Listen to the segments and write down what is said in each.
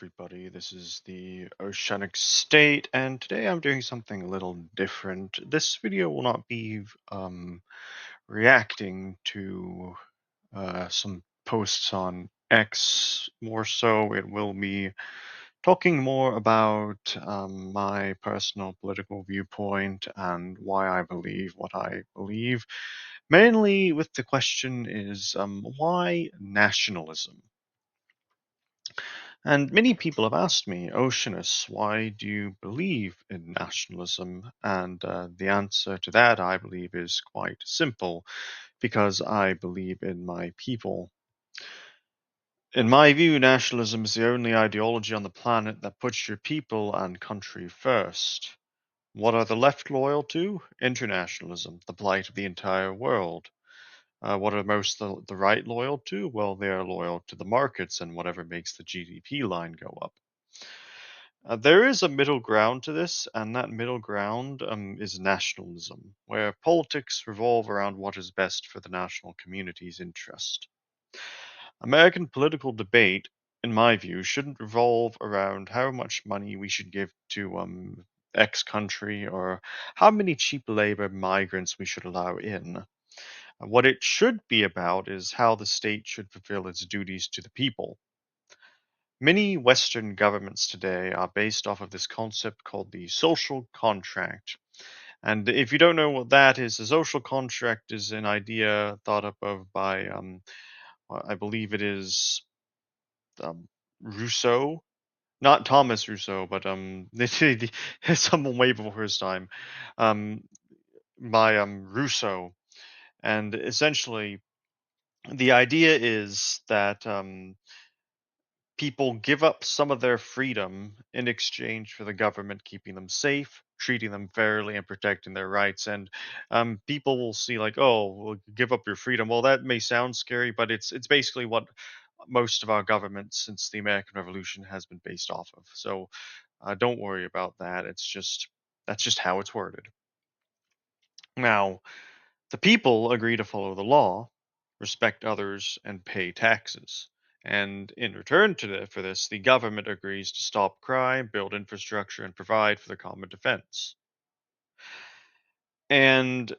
everybody. This is the Oceanic State, and today I'm doing something a little different. This video will not be reacting to some posts on X. More so, it will be talking more about my personal political viewpoint and why I believe what I believe. Mainly with the question is why nationalism? And many people have asked me, Oceanus, why do you believe in nationalism? And the answer to that, I believe, is quite simple because I believe in my people. In my view, nationalism is the only ideology on the planet that puts your people and country first. What are the left loyal to? Internationalism, the plight of the entire world. What are the right loyal to? Well, they are loyal to the markets and whatever makes the GDP line go up. There is a middle ground to this, and that middle ground is nationalism, where politics revolve around what is best for the national community's interest. American political debate, in my view, shouldn't revolve around how much money we should give to X country or how many cheap labor migrants we should allow in. What it should be about is how the state should fulfill its duties to the people. Many Western governments today are based off of this concept called the social contract. And if you don't know what that is, the social contract is an idea thought up of by, I believe it is Rousseau, not Thomas Rousseau, but someone way before his time, um, by Rousseau. And essentially, the idea is that people give up some of their freedom in exchange for the government keeping them safe, treating them fairly, and protecting their rights. And people will see like, oh, well, give up your freedom. Well, that may sound scary, but it's basically what most of our government since the American Revolution has been based off of. So don't worry about that. That's just how it's worded. Now, the people agree to follow the law, respect others, and pay taxes. And in return for this, the government agrees to stop crime, build infrastructure, and provide for the common defense. And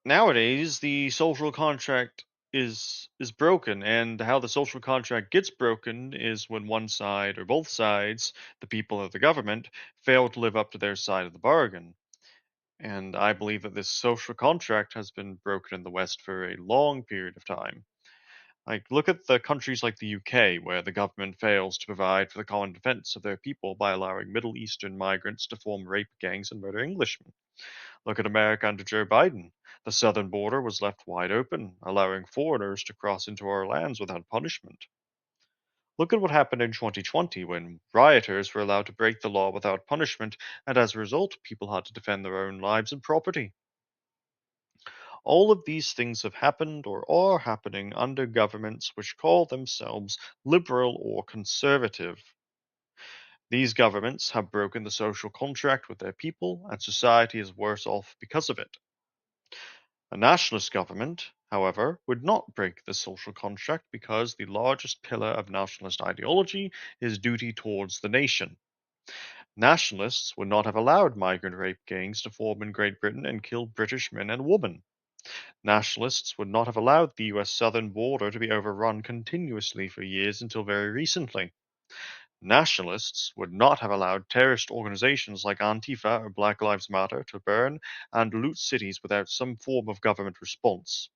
nowadays, the social contract is broken, and how the social contract gets broken is when one side or both sides, the people or the government, fail to live up to their side of the bargain. And I believe that this social contract has been broken in the West for a long period of time. Like, look at the countries like the UK, where the government fails to provide for the common defense of their people by allowing Middle Eastern migrants to form rape gangs and murder Englishmen. Look at America under Joe Biden. The southern border was left wide open, allowing foreigners to cross into our lands without punishment. Look at what happened in 2020 when rioters were allowed to break the law without punishment, and as a result, people had to defend their own lives and property. All of these things have happened or are happening under governments which call themselves liberal or conservative. These governments have broken the social contract with their people, and society is worse off because of it. A nationalist government, however, would not break the social contract because the largest pillar of nationalist ideology is duty towards the nation. Nationalists would not have allowed migrant rape gangs to form in Great Britain and kill British men and women. Nationalists would not have allowed the US southern border to be overrun continuously for years until very recently. Nationalists would not have allowed terrorist organizations like Antifa or Black Lives Matter to burn and loot cities without some form of government response.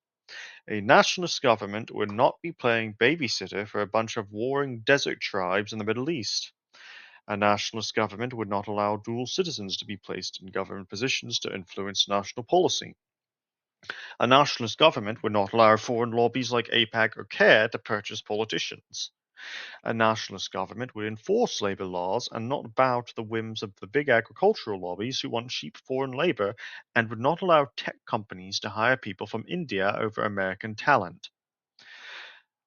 A nationalist government would not be playing babysitter for a bunch of warring desert tribes in the Middle East. A nationalist government would not allow dual citizens to be placed in government positions to influence national policy. A nationalist government would not allow foreign lobbies like AIPAC or CARE to purchase politicians. A nationalist government would enforce labor laws and not bow to the whims of the big agricultural lobbies who want cheap foreign labor, and would not allow tech companies to hire people from India over American talent.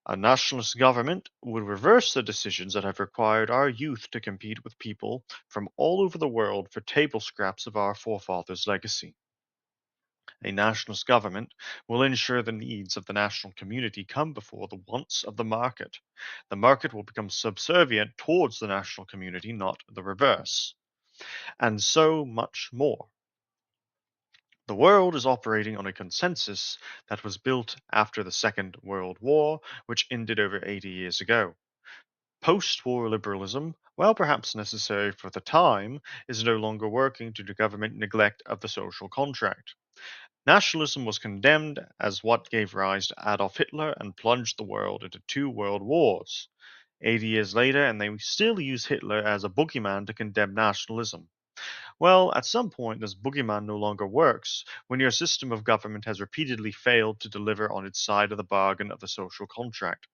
A nationalist government would reverse the decisions that have required our youth to compete with people from all over the world for table scraps of our forefathers' legacy. A nationalist government will ensure the needs of the national community come before the wants of the market. The market will become subservient towards the national community, not the reverse. And so much more. The world is operating on a consensus that was built after the Second World War, which ended over 80 years ago. Post war liberalism, while perhaps necessary for the time, is no longer working due to government neglect of the social contract. Nationalism was condemned as what gave rise to Adolf Hitler and plunged the world into two world wars. 80 years later, and they still use Hitler as a boogeyman to condemn nationalism. Well, at some point, this boogeyman no longer works when your system of government has repeatedly failed to deliver on its side of the bargain of the social contract.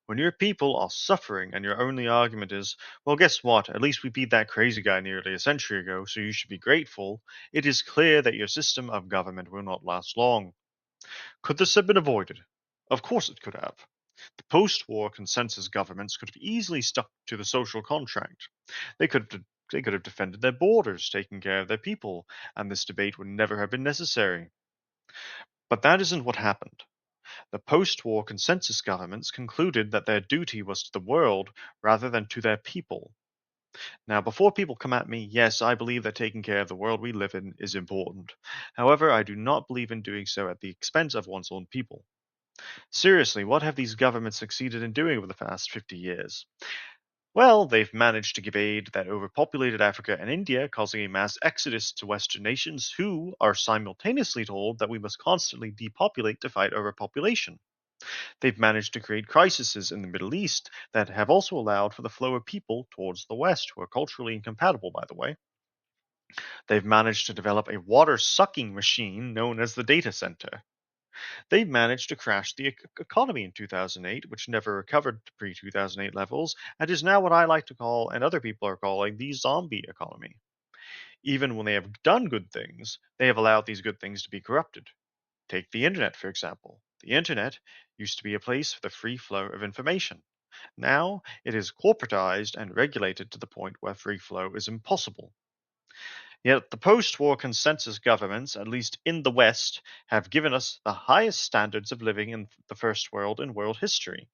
When your people are suffering and your only argument is, well, guess what? At least we beat that crazy guy nearly a century ago, so you should be grateful, it is clear that your system of government will not last long. Could this have been avoided? Of course it could have. The post war consensus governments could have easily stuck to the social contract. They could have they could have defended their borders, taken care of their people, and this debate would never have been necessary. But that isn't what happened. The post war consensus governments concluded that their duty was to the world rather than to their people. Now, before people come at me, yes, I believe that taking care of the world we live in is important. However, I do not believe in doing so at the expense of one's own people. Seriously, what have these governments succeeded in doing over the past 50 years? Well, they've managed to give aid that overpopulated Africa and India, causing a mass exodus to Western nations who are simultaneously told that we must constantly depopulate to fight overpopulation. They've managed to create crises in the Middle East that have also allowed for the flow of people towards the West, who are culturally incompatible, by the way. They've managed to develop a water sucking machine known as the data center. They've managed to crash the economy in 2008, which never recovered to pre 2008 levels, and is now what I like to call, and other people are calling, the zombie economy. Even when they have done good things, they have allowed these good things to be corrupted. Take the internet, for example. The internet used to be a place for the free flow of information. Now it is corporatized and regulated to the point where free flow is impossible. Yet the post war consensus governments, at least in the West, have given us the highest standards of living in the first world in world history.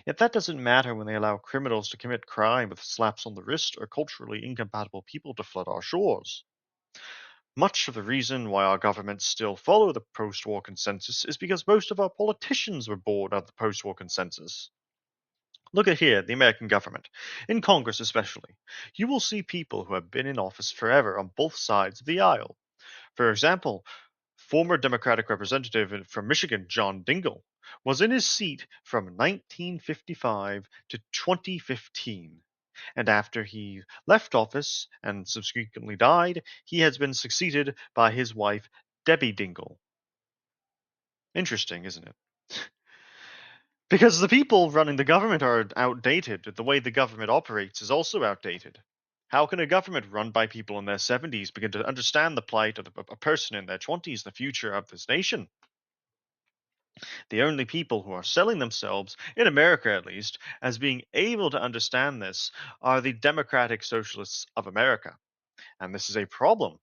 Yet that doesn't matter when they allow criminals to commit crime with slaps on the wrist or culturally incompatible people to flood our shores. Much of the reason why our governments still follow the post war consensus is because most of our politicians were bored of the post war consensus. Look at here, the American government, in Congress especially. You will see people who have been in office forever on both sides of the aisle. For example, former Democratic representative from Michigan, John Dingell, was in his seat from 1955 to 2015. And after he left office and subsequently died, he has been succeeded by his wife, Debbie Dingell. Interesting, isn't it? Because the people running the government are outdated, the way the government operates is also outdated. How can a government run by people in their 70s begin to understand the plight of a person in their 20s, the future of this nation? The only people who are selling themselves, in America at least, as being able to understand this are the Democratic Socialists of America. And this is a problem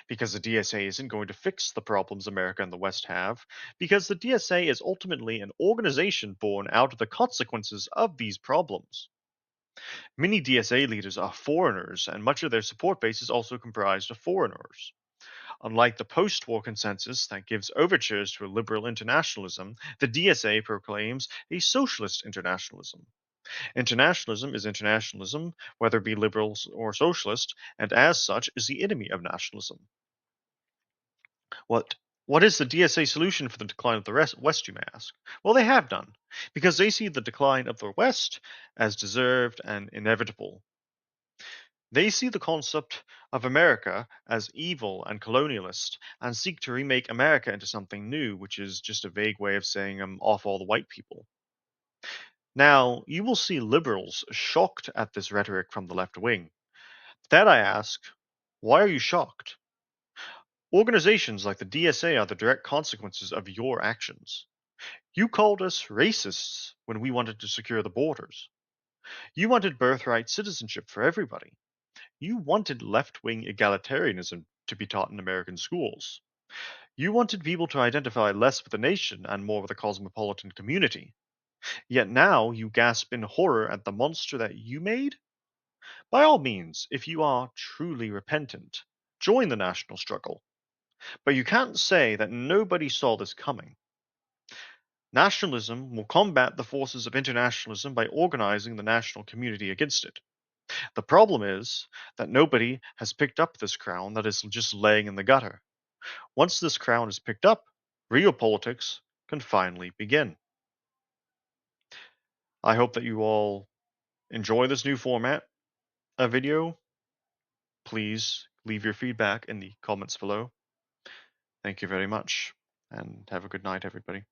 because the DSA isn't going to fix the problems America and the West have, because the DSA is ultimately an organization born out of the consequences of these problems. Many DSA leaders are foreigners, and much of their support base is also comprised of foreigners. Unlike the post war consensus that gives overtures to a liberal internationalism, the DSA proclaims a socialist internationalism. Internationalism is internationalism, whether it be liberal or socialist, and as such is the enemy of nationalism. What what is the DSA solution for the decline of the West, you may ask? Well, they have done, because they see the decline of the West as deserved and inevitable. They see the concept of America as evil and colonialist and seek to remake America into something new, which is just a vague way of saying off all the white people. Now, you will see liberals shocked at this rhetoric from the left wing. Then I ask, why are you shocked? Organizations like the DSA are the direct consequences of your actions. You called us racists when we wanted to secure the borders. You wanted birthright citizenship for everybody. You wanted left wing egalitarianism to be taught in American schools. You wanted people to identify less with the nation and more with the cosmopolitan community. Yet now you gasp in horror at the monster that you made? By all means, if you are truly repentant, join the national struggle. But you can't say that nobody saw this coming. Nationalism will combat the forces of internationalism by organizing the national community against it. The problem is that nobody has picked up this crown that is just laying in the gutter. Once this crown is picked up, real politics can finally begin. I hope that you all enjoy this new format of video. Please leave your feedback in the comments below. Thank you very much, and have a good night, everybody.